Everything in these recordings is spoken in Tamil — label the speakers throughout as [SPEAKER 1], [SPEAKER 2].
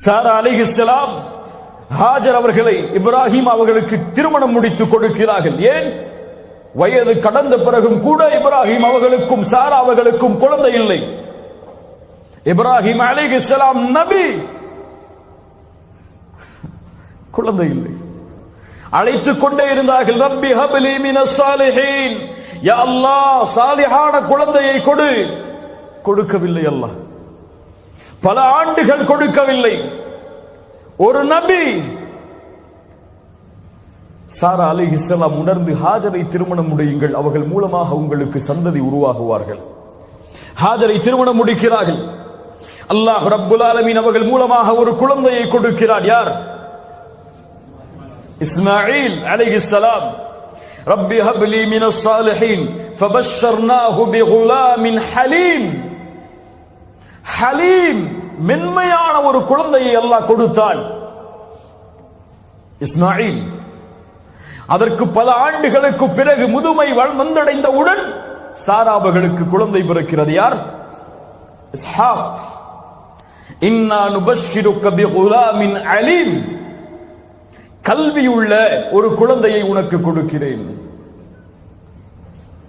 [SPEAKER 1] சாரா அலைஹிஸ்ஸலாம் ஹாஜர் அவர்களை இப்ராஹிம் அவர்களுக்கு திருமணம் முடித்து கொடுக்கிறார்கள். ஏன்? வயது கடந்த பிறகும் கூட இப்ராஹிம் அவர்களுக்கும் சாரா அவர்களுக்கும் குழந்தை இல்லை. இப்ராஹிம் அலைஹிஸ்ஸலாம் நபி, குழந்தை இல்லை. அழைத்துக் கொண்டே இருந்தார்கள். ரப்பி ஹப்லி மினஸ் சாலிஹீன், யா அல்லாஹ் சாலிஹான குழந்தையை கொடு. கொடுக்கவில்லை அல்லாஹ். பல ஆண்டுகள் கொடுக்கவில்லை. ஒரு நபி சாரா அலைஹிஸ்ஸலாம் உணர்ந்து ஹாஜரை திருமணம் முடியுங்கள், அவர்கள் மூலமாக உங்களுக்கு சந்ததி உருவாகுவார்கள். ஹாஜரை திருமணம் முடிக்கிறார்கள். அல்லாஹ் ரப்புல் ஆலமீன் அவர்கள் மூலமாக ஒரு குழந்தையை கொடுக்கிறார். யார்? இஸ்மாயில் அலைஹிஸ்ஸலாம். ரப்பி ஹப்லி மினஸ் சாலிஹீன் ஃபபஷர்னாஹு பிகுலாமின் ஹலீம். ஹலீம், மென்மையான ஒரு குழந்தையை அல்லாஹ் கொடுத்தான். இஸ்மாயில் அதற்கு பல ஆண்டுகளுக்கு பிறகு முதுமை வந்தடைந்தவுடன் சாராபர்களுக்கு குழந்தை பிறக்கிறது. யார்? இஸ்ஹாக். இன்னா நுபஷ்ஷிருக பிகுலாமின் அலீம், கல்வியுள்ள ஒரு குழந்தையை உனக்கு கொடுக்கிறேன்.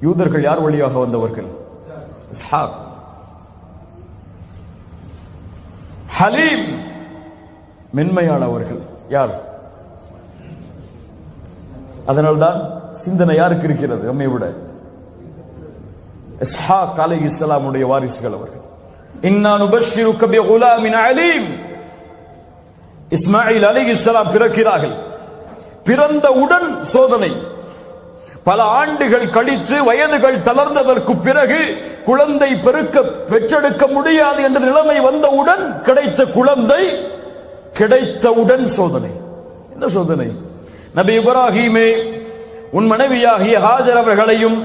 [SPEAKER 1] யூதர்கள் யார் வழியாக வந்தவர்கள்? இஸ்ஹாக். ஹலீம், மென்மையானவர்கள். யார்? அதனால்தான் சிந்தனை யாருக்கு இருக்கிறது நம்மை விட? இஸ்ஹாக் அலைஹிஸ்ஸலாமுடைய வாரிசுகள் அவர்கள். இன்னா நுபஷ்ஷிருக பிகுலாமின் அலீம். இஸ்மாயில் அலைஹிஸ்ஸலாம் பிறக்கிறார்கள். பிறந்தவுடன் சோதனை. பல ஆண்டுகள் கழித்து வயதுகள் தளர்ந்ததற்கு பிறகு குழந்தை பெற்றெடுக்க முடியாது என்ற நிலைமை வந்தவுடன் கிடைத்த குழந்தை கிடைத்தவுடன் சோதனை. என்ன சோதனை? நபி இப்ராஹீமே, உன் மனைவியாகிய ஹாஜர் அவர்களையும்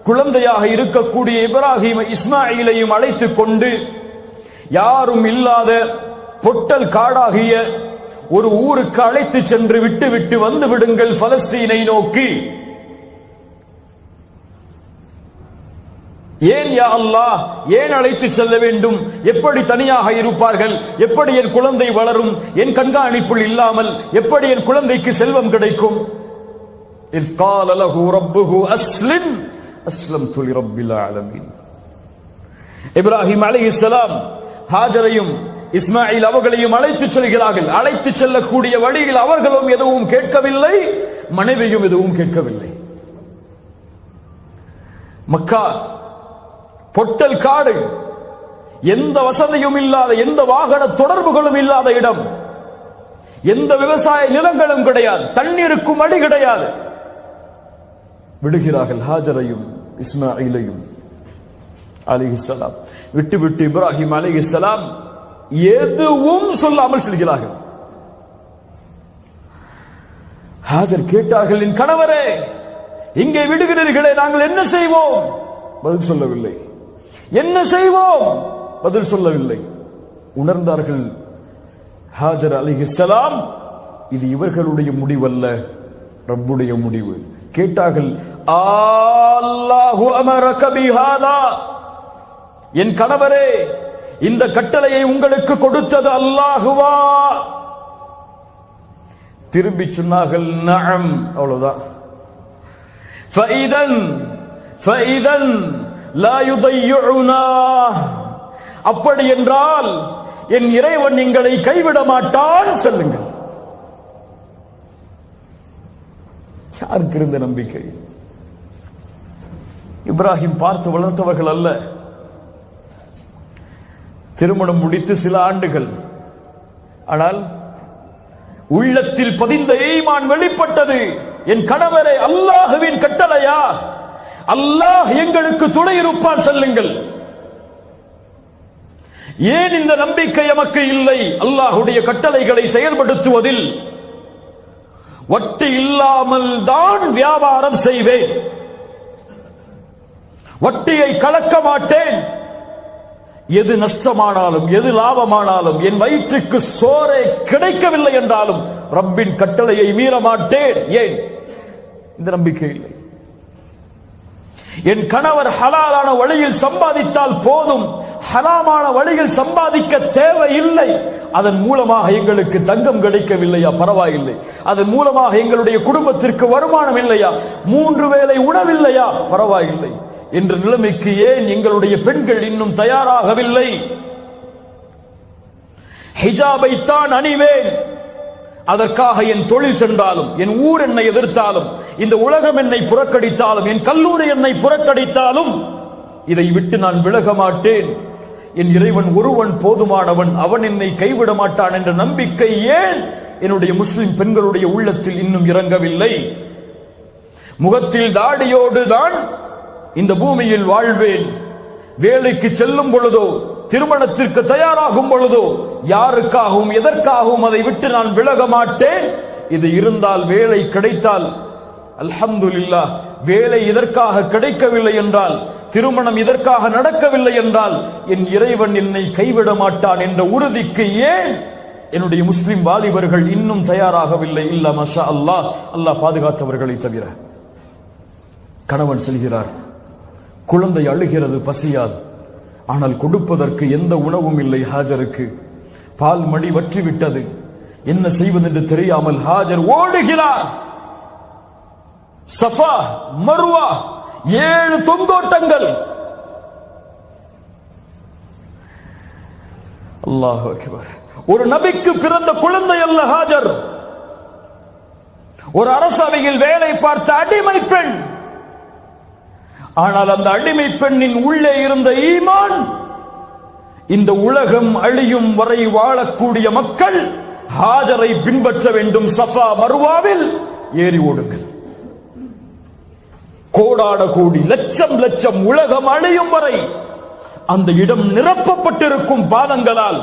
[SPEAKER 1] குழந்தையாக இருக்கக்கூடிய இப்ராஹீம் இஸ்மாயிலையும் அழைத்துக் கொண்டு யாரும் இல்லாத பொட்டல் காடாகிய ஒரு ஊருக்கு அழைத்து சென்று விட்டு வந்து விடுங்கள் பலஸ்தீனை நோக்கி. ஏன் யா அல்லாஹ், ஏன் அழைத்து செல்ல வேண்டும்? எப்படி தனியாக இருப்பார்கள்? எப்படி என் குழந்தை வளரும்? என் கண்காணிப்புள் இல்லாமல் எப்படி என் குழந்தைக்கு செல்வம் கிடைக்கும்? இஸ் கால லஹு ரப்புஹு அஸ்லிம் அஸ்லம்து லிரப்பில் ஆலமீன். இப்ராஹிம் அலைஹிஸ்ஸலாம் ஹாஜரையும் இஸ்மாயில் அவர்களையும் அழைத்து செல்கிறார்கள். அழைத்து செல்லக்கூடிய வழியில் அவர்களும் எதுவும் கேட்கவில்லை, மனைவியும் எதுவும் கேட்கவில்லை. மக்கா பொட்டல் காடு, எந்த வசதியும் இல்லாத, எந்த வாகன தொடர்புகளும் இல்லாத இடம், எந்த விவசாய நிலங்களும் கிடையாது, தண்ணீருக்கும் அடி கிடையாது. விடுகிறார்கள் ஹாஜரையும் இஸ்மாயிலையும் அலைஹிஸ்ஸலாம். விட்டு இப்ராஹிம் அலைஹிஸ்ஸலாம் எதுவும் சொல்லாமல் செல்கிறார்கள். ஹாஜர் கேட்டார்கள், என் கணவரே, இங்கே விடுகிறீர்களே, நாங்கள் என்ன செய்வோம்? பதில் சொல்லவில்லை. என்ன செய்வோம்? பதில் சொல்லவில்லை. உணர்ந்தார்கள் ஹாஜர் அலைஹிஸ்ஸலாம், இது இவர்களுடைய முடிவல்ல, ரப்புடைய முடிவு. கேட்டார்கள், அல்லாஹு அமரக பிஹாதா, என் கணவரே, இந்த கட்டளையை உங்களுக்கு கொடுத்தது அல்லாஹுவா? திரும்பி சொன்னார்கள், நஅம். அவ்வளவுதான். ஃபஇதன் லா யுதையுனா, அப்படி என்றால் என் இறைவன் எங்களை கைவிட மாட்டான், சொல்லுங்கள். யாருக்கு இருந்த நம்பிக்கை? இப்ராஹிம் பார்த்து வளர்த்தவர்கள் அல்ல. திருமணம் முடித்து சில ஆண்டுகள், ஆனால் உள்ளத்தில் பதிந்த ஈமான் வெளிப்பட்டது. என் கணவரே, அல்லாஹுவின் கட்டளையா? அல்லாஹ் எங்களுக்கு துணை இருப்பான், சொல்லுங்கள். ஏன் இந்த நம்பிக்கை எமக்கு இல்லை? அல்லாஹுடைய கட்டளைகளை செயல்படுத்துவதில் வட்டி இல்லாமல் தான் வியாபாரம் செய்வேன், வட்டியை கலக்க மாட்டேன். எது நஷ்டமானாலும் எது லாபமானாலும் என் வயிற்றுக்கு சோறே கிடைக்கவில்லை என்றாலும் ரப்பின் கட்டளையை மீற மாட்டேன். ஏன்? இந்த நம்பிக்கை இல்லை. என் கணவர் ஹலாலான வழியில் சம்பாதித்தால் போதும், ஹராமான வழியில் சம்பாதிக்க தேவையில்லை. அதன் மூலமாக எங்களுக்கு தங்கம் கிடைக்கவில்லையா, பரவாயில்லை. அதன் மூலமாக எங்களுடைய குடும்பத்திற்கு வருமானம் இல்லையா, 3 வேளை உணவில்லையா, பரவாயில்லை என்ற நிலைமைக்கு ஏன் எங்களுடைய பெண்கள் இன்னும் தயாராகவில்லை? ஹிஜாபை தான் அணிவேன், அதற்காக என் தொழில் சென்றாலும், என் ஊர் என்னை எதிர்த்தாலும், இந்த உலகம் என்னை புறக்கணித்தாலும், என் கல்லூரி என்னை புறக்கணித்தாலும் இதை விட்டு நான் விலக மாட்டேன். என் இறைவன் ஒருவன் போதுமானவன், அவன் என்னை கைவிட மாட்டான் என்ற நம்பிக்கை ஏன் என்னுடைய முஸ்லிம் பெண்களுடைய உள்ளத்தில் இன்னும் இறங்கவில்லை? முகத்தில் தாடியோடு தான் இந்த பூமியில் வாழ்வேன், வேலைக்கு செல்லும் பொழுதோ, திருமணத்திற்கு தயாராகும் பொழுதோ யாருக்காகவும் எதற்காகவும் அதை விட்டு நான் விலக மாட்டேன். இது இருந்தால், வேலை கிடைத்தால் அல்ஹம்துலில்லாஹ். வேலை இதற்காக கிடைக்கவில்லை என்றால், திருமணம் இதற்காக நடக்கவில்லை என்றால், என் இறைவன் என்னை கைவிட மாட்டான் என்ற உறுதிக்கு ஏன் என்னுடைய முஸ்லிம் வாலிபர்கள் இன்னும் தயாராகவில்லை? இல்ல மாஷா அல்லாஹ், அல்லாஹ் பாதுகாத்தவர்களை தவிர. கணவன் செல்கிறார், குழந்தை அழுகிறது, பசியாது. ஆனால் கொடுப்பதற்கு எந்த உணவும் இல்லை. ஹாஜருக்கு பால் மடி வற்றிவிட்டது. என்ன செய்வதென்று தெரியாமல் ஹாஜர் ஓடுகிறார். Safa Marwa 7 தொங்கோட்டங்கள். அல்லாஹு அக்பர். ஒரு நபிக்கு பிறந்த குழந்தை அல்ல ஹாஜர், ஒரு அரசவையில் வேலை பார்த்த அடிமை பெண். ஆனால் அந்த அடிமை பெண்ணின் உள்ளே இருந்த ஈமான், இந்த உலகம் அழியும் வரை வாழக்கூடிய மக்கள் ஹாஜரை பின்பற்ற வேண்டும். சஃபா மர்வாவில் ஏறி ஓடுங்கள். கோடான கோடி, லட்சம் லட்சம், உலகம் அழியும் வரை அந்த இடம் நிரப்பப்பட்டிருக்கும் பாதங்களால்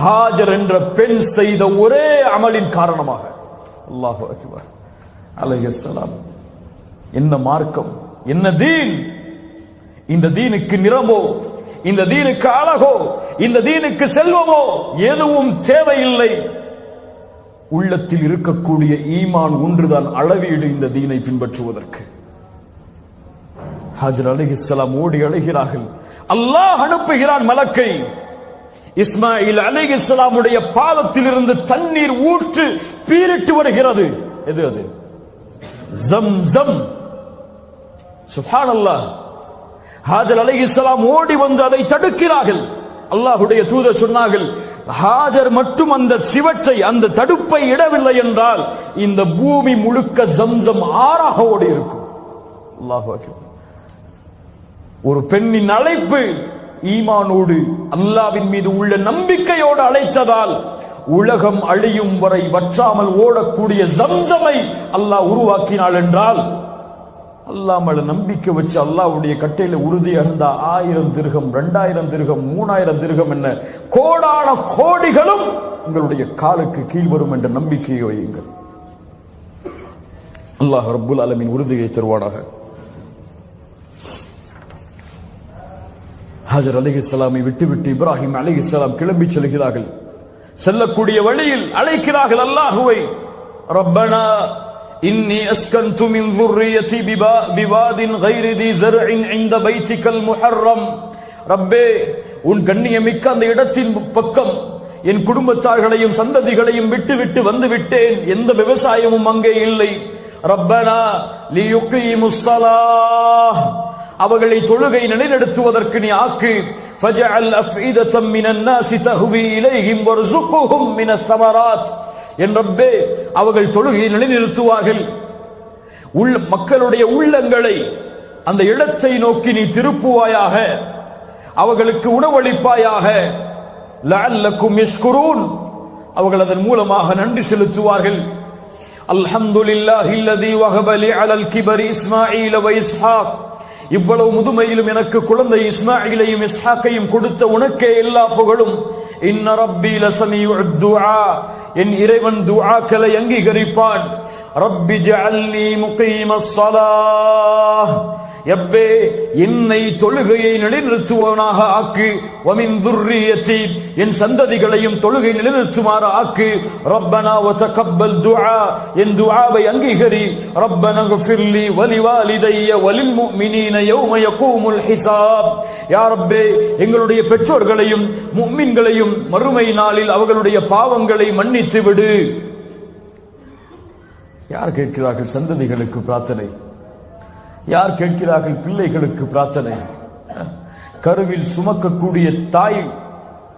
[SPEAKER 1] ஹாஜர் என்ற பெண் செய்த ஒரே அமலின் காரணமாக. அல்லாஹு அக்பர். அலைஹிஸ்ஸலாம். என்ன மார்க்கம், என்ன தீன்! இந்த தீனுக்கு நிறமோ, இந்த தீனுக்கு அழகோ, இந்த தீனுக்கு செல்வமோ எதுவும் தேவையில்லை. உள்ளத்தில் இருக்கக்கூடிய ஈமான் ஒன்றுதான் அளவீடு இந்த தீனை பின்பற்றுவதற்கு. ஹாஜர் அலைஹிஸ்ஸலாம் ஓடி அழுகிறார்கள். அல்லாஹ் அனுப்புகிறான் மலக்கை. இஸ்மாயில் அலைஹிஸ்ஸலாமுடைய பாதத்தில் இருந்து தண்ணீர் ஊற்று பீரிட்டு வருகிறது. எது அது? ஜம்ஸம். சுப்ஹானல்லாஹ். ஹாஜர் அலைஹிஸ்ஸலாம் ஓடி வந்து அதை தடுக்கிறார்கள். அல்லாஹ்வுடைய தூதர் சொன்னார்கள், ஹாஜர் மட்டும் அந்த சிவற்றை, அந்த தடுப்பை இடவில்லை என்றால் இந்த பூமி முழுக்க ஜம்ஸம் ஆறாக ஓடி இருக்கும். அல்லாஹு அக்பர். ஒரு பெண்ணின் அழைப்பு ஈமானோடு, அல்லாஹ்வின் மீது உள்ள நம்பிக்கையோடு அழைத்ததால் உலகம் அழியும் வரை வற்றாமல் ஓடக்கூடிய ஜம்ஸமை அல்லாஹ் உருவாக்கினாள் என்றால், அல்லாஹ் மேல நம்பிக்கை வச்சு அல்லாஹ்வுடைய கட்டையில உறுதியா இருந்தா 1000 திர்ஹம், 2000 திர்ஹம், 3000 திர்ஹம் என்ன கோடான கோடிகளும் உங்களுடைய காலுக்கு கீழ் வரும் என்ற நம்பிக்கையை வையுங்கள். அல்லாஹ் ரப்புல் ஆலமீன் உறுதியை தருவானாக. ஹாஜர் அலைஹிஸ்ஸலாமை விட்டுவிட்டு இப்ராஹிம் அலைஹிஸ்ஸலாம் கிளம்பி செல்கிறார்கள். செல்லக்கூடிய வழியில் அழைக்கிறார்கள் அல்லாஹுவை. ரப்பனா இன்னி அஸ்கன்து மின் ذُرِّيَّتِي بِوَادٍ غَيْرِ ذِي زَرْعٍ عِندَ بَيْتِكَ الْمُحَرَّمِ. ரப்பே, உன் கண்ணியமிக்க அந்த இடத்தின் பக்கம் என் குடும்பத்தார்களையும் சந்ததிகளையும் விட்டுவிட்டு வந்து விட்டேன். எந்த விவசாயமும் அங்கே இல்லை. ரப்பனா லியுகீமுஸ் ஸலாஹ், அவர்களை தொழுகை நிலைநிறுத்துவதற்கு நீ ஆக்கு. ஃபஜஅல் அஃஇதத்தம் மினன் நாஸி தஹ்வி இலைஹிம் வர்ஸுக்ஹும் மினஸ் ஸமராத். என் ரப்பே, அவர்கள் தொழுகையை நிலைநிறுத்துவார்கள். மக்களுடைய உள்ளங்களை அந்த இடத்தை நோக்கி நீ திருப்புவாயாக, அவர்களுக்கு உணவளிப்பாயாக. லஅல்லக்கும் யஷ்குரூன், அவர்கள் அதன் மூலமாக நன்றி செலுத்துவார்கள். அல்ஹம்துலில்லாஹில்லதீ வஹப லி அலல் கிபரி இஸ்மாஈல வ இஸ்ஹாக். இவ்வளவு முதுமையிலும் எனக்கு குழந்தை இஸ்மாயிலையும் இஸ்ஹாக்கையும் கொடுத்த உனக்கே எல்லா புகழும். இன்ன ரப்பி லஸமீஉத் துஆ, என் இறைவன் துஆக்களை அங்கீகரிப்பான். ரப்பி ஜஅல்னி முகீமஸ் ஸலாஹ், ரப்பே என்னை தொழுகையை நிலைநிறுத்துவனாக ஆக்கு, வமின் துர்ரியத்தி என் சந்ததிகளையும் தொழுகை நிலைநிறுத்துமாறு ஆக்கு, ரப்பனா வதகப்பல் துஆ என் துஆவை அங்கீகரி, ரப்பனா ஃபிர்லி வலிவாலிதைய வலில் முஃமினீன யௌம யகூமுல் ஹிசாப். யா ரப்பே எங்களுடைய பெற்றோர்களையும் முஃமின்களையும் மறுமை நாளில் அவர்களுடைய பாவங்களை மன்னித்து விடு. யார் கேட்கிறார்கள் சந்ததிகளுக்கு பிரார்த்தனை? யார் கேட்கிறார்கள் பிள்ளைகளுக்கு பிரார்த்தனை? கருவில் சுமக்கக்கூடிய தாய்,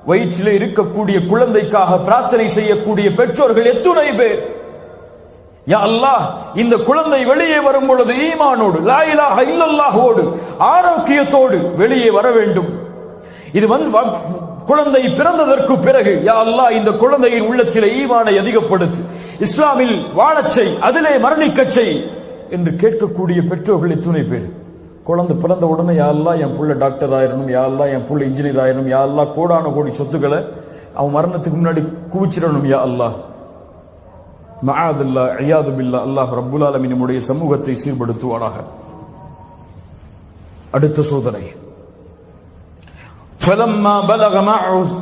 [SPEAKER 1] வயிற்றிலே இருக்கக்கூடிய குழந்தைக்காக பிரார்த்தனை செய்யக்கூடிய பெற்றோர்கள் எத்துணை பேர்? யா அல்லாஹ், இந்த குழந்தை வெளியே வரும் பொழுது ஈமானோடு, லா இலாஹ இல்லல்லாஹோடு, ஆரோக்கியத்தோடு வெளியே வர வேண்டும். இது குழந்தை பிறந்ததற்கு பிறகு யா அல்லாஹ் இந்த குழந்தையின் உள்ளத்திலே ஈமானை அதிகப்படுத்து, இஸ்லாமில் வாழச் செய், அதிலே மரணிக்கச் செய் என்று கேட்கக்கூடிய பெற்றோர்கள் எத்துணை பேர்? குழந்தை பிறந்த உடனே யா அல்லாஹ் என் புள்ள டாக்டர் ஆயிரணும், யா அல்லாஹ் என் புள்ள இன்ஜினியர் ஆயிரணும், யா அல்லாஹ் கோடான கோடி சொத்துக்களை அவன் மரணத்துக்கு முன்னாடி குவிச்சிடணும், யா அல்லாஹ் மஆதல்லா இயாது பில்லா. அல்லாஹ் ரப்புல் ஆலமீன் நம்முடைய சமூகத்தை சீர்படுத்துவானாக. அடுத்த சோதனை, فلما بلغ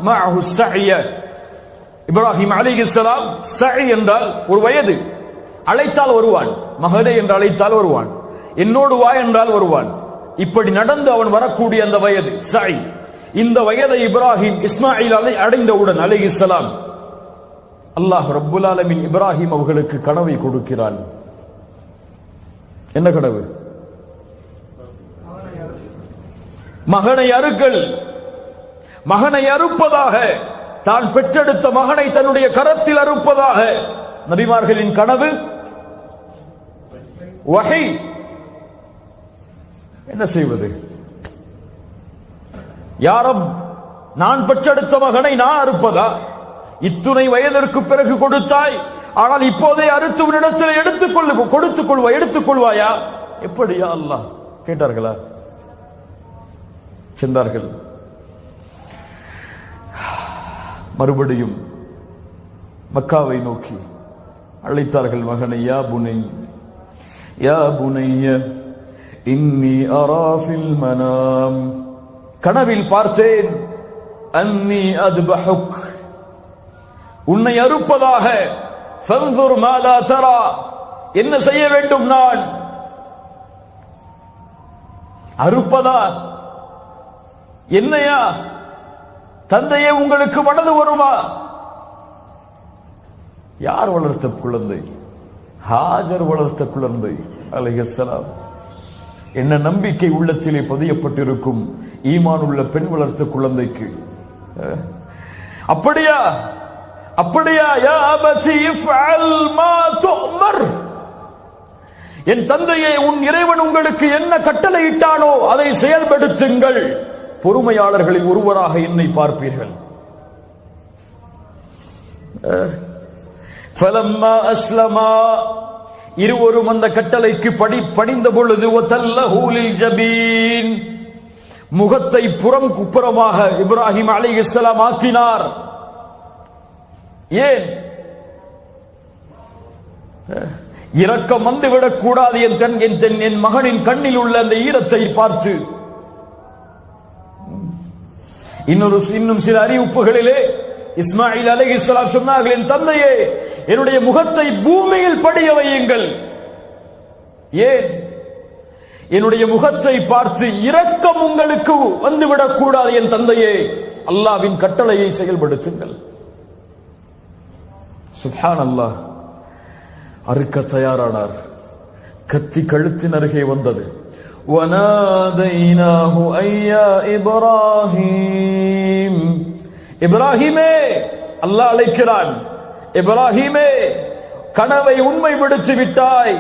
[SPEAKER 1] معه السعي இப்ராஹிம் அலைஹிஸ்ஸலாம், சஇ என்றால் ஒரு வயது, அழைத்தால் வருவான், மகனே என்று அழைத்தால் வருவான், என்னோடு வா என்றால் வருவான். இப்படி நடந்து அவன் வரக்கூடிய அந்த வயது சஇ. இந்த வயதை இப்ராஹிம் இஸ்மாயில் அடைந்தவுடன் அலைஹிஸ்ஸலாம், அல்லாஹ் ரப்புல் ஆலமீன் இப்ராஹிம் அவர்களுக்கு கனவை கொடுக்கிறான். என்ன கனவு? மகனை அறுக்கல். மகனை அறுப்பதாக, தான் பெற்றெடுத்த மகனை தன்னுடைய கரத்தில் அறுப்பதாக நபிமார்களின் கனவு. வஹி. என்ன செய்வது? யா ரப், நான் பெற்றெடுத்த மகனை நான் அறுப்பதா? இத்துணை வயதிற்கு பிறகு கொடுத்தாய், ஆனால் இப்போதே அறுத்து உன்னிடத்தில் எடுத்துக்கொள்வாயா? எப்படியா அல்லாஹ் கேட்டார்களா? சென்றார்கள். மறுபடியும் மக்காவை நோக்கி அழைத்தார்கள் மகனை. யா புனை, யா புனைய இன்னி அரா ஃபில் மனாம், கனவில் பார்த்தேன், அன்னி அத்பஹுக், உன்னை அறுப்பதாக, ஃபன்துர் மாலா தரா, என்ன செய்ய வேண்டும் நான்? அறுப்பதா? என்னையா? தந்தையே உங்களுக்கு மனது வருமா? யார் வளர்த்த குழந்தை? ஹாஜர் வளர்த்த குழந்தை அலைஹிஸ்ஸலாம். என்ன நம்பிக்கை உள்ளத்திலே பதியப்பட்டிருக்கும் ஈமான் உள்ள பெண் வளர்த்த குழந்தைக்கு. அப்படியா? அப்படியா? யா அபதி இஃஅல் மா துஅமர், என் தந்தையே உன் இறைவன் உங்களுக்கு என்ன கட்டளையிட்டானோ அதை செயல்படுத்துங்கள், பொறுமையாளர்களில் ஒருவராக என்னை பார்ப்பீர்கள். ஃபலம்மா அஸ்லமா, இருவரும் அந்த கட்டளைக்கு பணிந்த பொழுது, வதல்லஹு லில் ஜபீன், முகத்தை புறமாக இப்ராஹிம் அலைஹிஸ்ஸலாம் ஆக்கினார். ஏன்? இரக்கம் வந்துவிடக் கூடாது என் மகனின் கண்ணில் உள்ள அந்த ஈரத்தை பார்த்து. இன்னும் சில அறிவிப்புகளிலே இஸ்மாயில் அலைஹிஸ்ஸலாம் சொன்னார்கள், என் தந்தையே என்னுடைய முகத்தை பூமியில் படிய வையுங்கள். ஏன்? என்னுடைய முகத்தை பார்த்து இரக்கம் உங்களுக்கு வந்துவிடக் கூடாது என் தந்தையே, அல்லாஹ்வின் கட்டளையை செயல்படுத்துங்கள். சுப்ஹானல்லாஹ். அறுக்க தயாரானார். கத்தி கழுத்தின் அருகே வந்தது. وَنَادَيْنَاهُ أَيْ يَا إِبْرَاهِيمُ, இப்ராஹிமே, அல்லாஹ் அழைக்கிறான். இப்ராஹிமே, கனவை உண்மைப்படுத்தி விட்டாய்,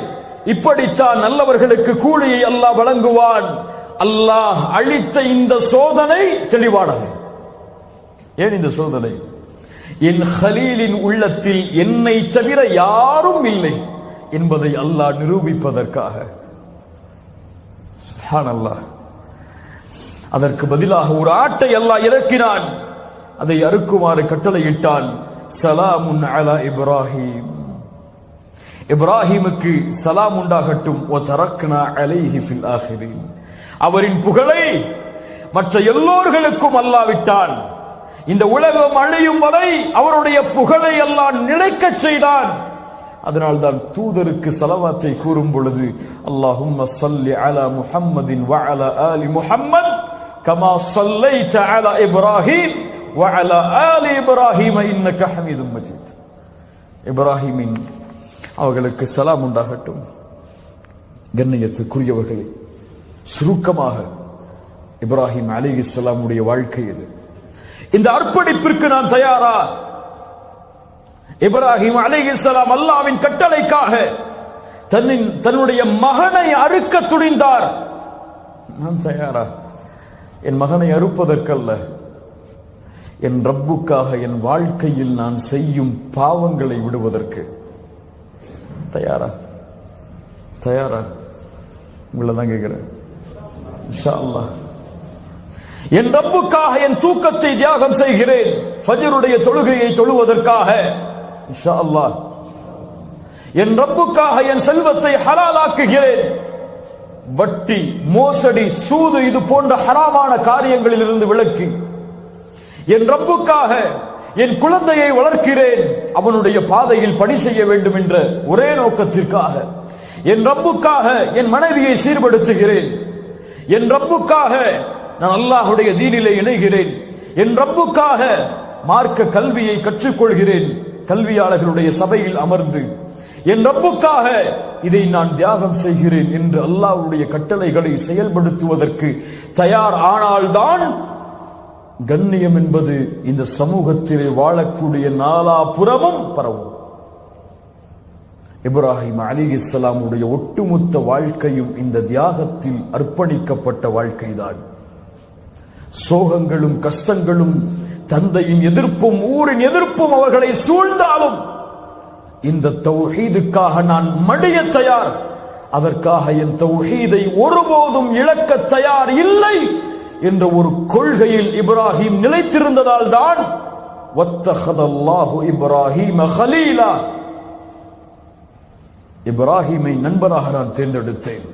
[SPEAKER 1] இப்படித்தான் நல்லவர்களுக்கு கூலியை அல்லாஹ் வழங்குவான். அல்லாஹ் அளித்த இந்த சோதனை தெளிவானது. ஏன் இந்த சோதனை? என் ஹலீலின் உள்ளத்தில் என்னை தவிர யாரும் இல்லை என்பதை அல்லாஹ் நிரூபிப்பதற்காக. சுப்ஹானல்லாஹ். அதற்கு பதிலாக ஒரு ஆட்டை அல்லாஹ் இறக்கினான். அதை அறுக்குமாறு கட்டளையிட்டான். சலாமுன் அலா இப்ராஹிம், இப்ராஹிமுக்கு சலாம் உண்டாகட்டும். வ தரக்னா அலைஹி ஃபில் ஆகிரீன், அவரின் புகழை மற்ற எல்லோர்களுக்கும் அல்லாவிட்டான். இந்த உலகம் அழியும் வரை அவருடைய புகழை அல்லாஹ் நிலைக்கச் செய்தான். அதனால்தான் தூதருக்கு ஸலவாத்தை கூறும் பொழுது அல்லாஹும்ம ஸல்லி அலா முஹம்மதின் வ அலா ஆலி முஹம்மத் கமா ஸல்லைத அலா இப்ராஹீம் வ அலா ஆலி இப்ராஹீம் இன்னக ஹமீதும் மஜீத். இப்ராஹீமின் அவர்களுக்கு சலாம் உண்டாகட்டும். கண்ணியத்துக்குரியவர்களே, சுருக்கமாக இப்ராஹிம் அலைஹிஸ்ஸலாமுடைய வாழ்க்கை இது. இந்த அர்ப்பணிப்பிற்கு நான் தயாரா? இப்ராஹிம் அலைஹிஸ்ஸலாம் அல்லாஹ்வின் கட்டளைக்காக தன்னுடைய மகனை அறுக்க துணிந்தார். நான் தயாரா? என் மகனை அறுப்பதற்கல்ல, என் ரப்புக்காக என் வாழ்க்கையில் நான் செய்யும் பாவங்களை விடுவதற்கு தயாரா? தயாரா? உங்களை தான் கேட்கிறேன். இன்ஷா அல்லாஹ் என் ரப்புக்காக என் தூக்கத்தை தியாகம் செய்கிறேன், ஃபஜ்ருடைய தொழுகையை தொழுவதற்காக. இன்ஷா அல்லாஹ் என் ரப்புக்காக என் செல்வத்தை ஹலாலாக்குகிறேன். வட்டி, மோசடி, சூது இது போன்ற ஹராமான காரியங்களில் இருந்து விலக்கி என் ரப்புக்காக என் குழந்தையை வளர்க்கிறேன், அவனுடைய பாதையில் பணி செய்ய வேண்டும் என்ற ஒரே நோக்கத்திற்காக. என் ரப்புக்காக என் மனைவியை சீர்படுத்துகிறேன். என் ரப்புக்காக நான் அல்லாஹ்வுடைய தீனிலே இணைகிறேன். என் ரப்புக்காக மார்க்க கல்வியை கற்றுக்கொள்கிறேன், கல்வியாளர்களுடைய சபையில் அமர்ந்து. என் ரப்புக்காக இதை நான் தியாகம் செய்கிறேன் என்று அல்லாஹ்வுடைய கட்டளைகளை செயல்படுத்துவதற்கு தயார் ஆனால்தான் கண்ணியம் என்பது இந்த சமூகத்திலே வாழக்கூடிய நாலாபுறமும் பரவும். இப்ராஹிம் அலைஹிஸ்ஸலாமுடைய ஒட்டுமொத்த வாழ்க்கையும் இந்த தியாகத்தில் அர்ப்பணிக்கப்பட்ட வாழ்க்கைதான். சோகங்களும் கஷ்டங்களும், தந்தையின் எதிர்ப்பும் ஊரின் எதிர்ப்பும் அவர்களை சூழ்ந்தாலும் இந்த தௌஹீதுக்காக நான் மடிய தயார், அதற்காக என் தௌஹீதை ஒருபோதும் இழக்க தயார் இல்லை என்ற ஒரு கொள்கையில் இப்ராஹிம் நிலைத்திருந்ததால் தான் வத்தஹதல்லாஹு இப்ராஹீம கலீலா, இப்ராஹிமை நண்பராக நான் தேர்ந்தெடுத்தேன்.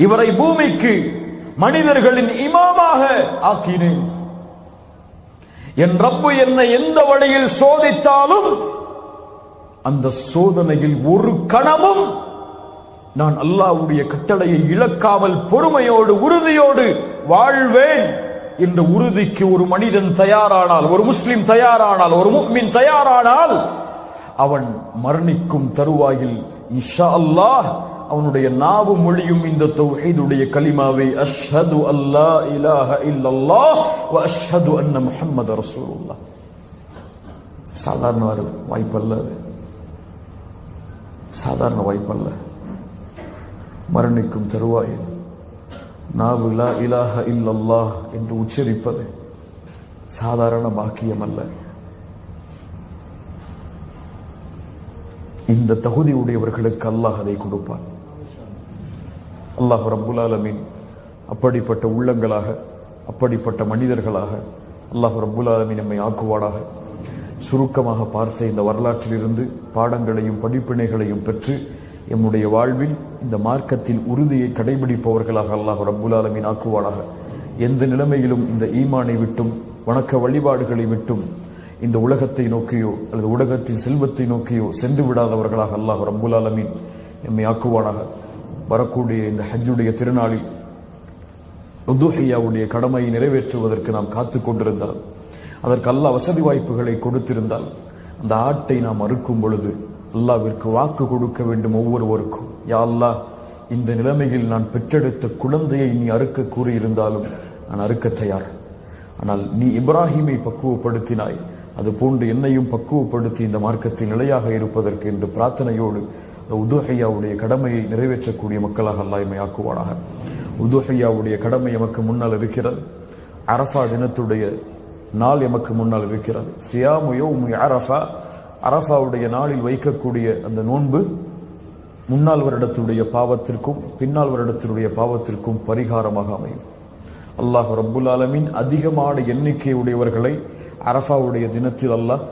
[SPEAKER 1] இவரை பூமிக்கு மனிதர்களின் இமாமாக ஆக்கினேன். என் ரப்பு என்னை எந்த வழியில் சோதித்தாலும் அந்த சோதனையில் ஒரு கணமும் நான் அல்லாஹ்வுடைய கட்டளையை இழக்காமல் பொறுமையோடு உறுதியோடு வாழ்வேன் என்ற உறுதிக்கு ஒரு மனிதன் தயாரானால், ஒரு முஸ்லிம் தயாரானால், ஒரு முஃமின் தயாரானால், அவன் மரணிக்கும் தருவாயில் இன்ஷா அல்லாஹ் அவனுடைய நாவு மொழியும் இந்த தௌஹீதுடைய கலிமாவை அஷ்ஹது அல்லா இலாஹ இல்லல்லாஹ் வ அஷ்ஹது அன்ன முஹம்மத ரசூலுல்லாஹ். சாதாரண வாய்ப்பல்ல, சாதாரண வாய்ப்பல்ல. மரணிக்கும் தருவாயில் நாவு லா இலாஹ இல்லல்லாஹ் என்று உச்சரிப்பது சாதாரண பாக்கியம் அல்ல. இந்த தகுதி உடையவர்களுக்கு அல்லாஹ் அதை கொடுப்பான். அல்லாஹ் ரப்புல் ஆலமீன் அப்படிப்பட்ட உள்ளங்களாக, அப்படிப்பட்ட மனிதர்களாக அல்லாஹ் ரப்புல் ஆலமீன் நம்மை ஆக்குவானாக. சுருக்கமாக பார்த்த இந்த வரலாற்றிலிருந்து பாடங்களையும் படிப்பினைகளையும் பெற்று எம்முடைய வாழ்வில் இந்த மார்க்கத்தில் உறுதியை கடைபிடிப்பவர்களாக அல்லாஹ் ரப்புல் ஆலமீன் ஆக்குவானாக. எந்த நிலைமையிலும் இந்த ஈமானை விட்டும் வணக்க வழிபாடுகளை விட்டும் இந்த உலகத்தை நோக்கியோ அல்லது உலகத்தின் செல்வத்தை நோக்கியோ சென்று விடாதவர்களாக அல்லாஹ் ரப்புல் ஆலமீன் எம்மை ஆக்குவானாக. வரக்கூடிய இந்த ஹஜ்ஜுடைய திருநாளில் உதுஹியாவுடைய கடமையை நிறைவேற்றுவதற்கு நாம் காத்துக் கொண்டிருந்தால், அதற்கு அல்லாஹ் வசதி வாய்ப்புகளை கொடுத்திருந்தால், அந்த ஆட்டை நாம் அறுக்கும் பொழுது அல்லாஹ்விற்கு வாக்கு கொடுக்க வேண்டும் ஒவ்வொருவருக்கும். யா அல்லாஹ், இந்த நிலைமையில் நான் பெற்றெடுத்த குழந்தையை நீ அறுக்க கூறியிருந்தாலும் நான் அறுக்க தயார். ஆனால் நீ இப்ராஹிமை பக்குவப்படுத்தினாய், அது போன்று என்னையும் பக்குவப்படுத்தி இந்த மார்க்கத்தில் நிலையாக இருப்பதற்கு என்று பிரார்த்தனையோடு உதுஹியாவுடைய கடமையை நிறைவேற்றக்கூடிய மக்களாக அல்லாஹ் எம்மை ஆக்குவானாக. உதுஹியாவுடைய கடமை எமக்கு முன்னால் இருக்கிறது. அரஃபா தினத்துடைய நாள் எமக்கு முன்னால் இருக்கிறது. சியாமு யௌமி அரஃபா, அரஃபாவுடைய நாளில் வைக்கக்கூடிய அந்த நோன்பு முன்னாள் வருடத்துடைய பாவத்திற்கும் பின்னால் வருடத்தினுடைய பாவத்திற்கும் பரிகாரமாக அமையும். அல்லாஹ் ரப்புல் ஆலமீன் அதிகமான எண்ணிக்கை உடையவர்களை அரஃபாவுடைய தினத்தில் அல்லாஹ்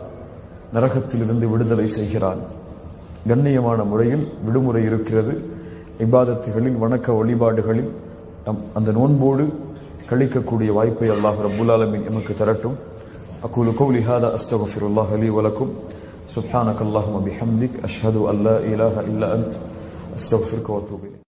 [SPEAKER 1] நரகத்திலிருந்து விடுதலை செய்கிறான். கண்ணியமான முறையில் விடுமுறை இருக்கிறது. இபாதத்துகளில் வணக்க வழிபாடுகளில் அந்த நோன்போடு கழிக்கக்கூடிய வாய்ப்பை அல்லாஹ் ரப்புல் ஆலமீன் எமக்கு தரட்டும். அகூலு கௌலி ஹாதா அஸ்தக்ஃபிருல்லாஹ லீ வ லக்கும் சுப்ஹானக அல்லாஹும்ம பிஹம்திக் அஷ்ஹது அன் லா இலாஹா இல்லா அன்த அஸ்தக்ஃபிருக வ அத்தூபு இலைக்.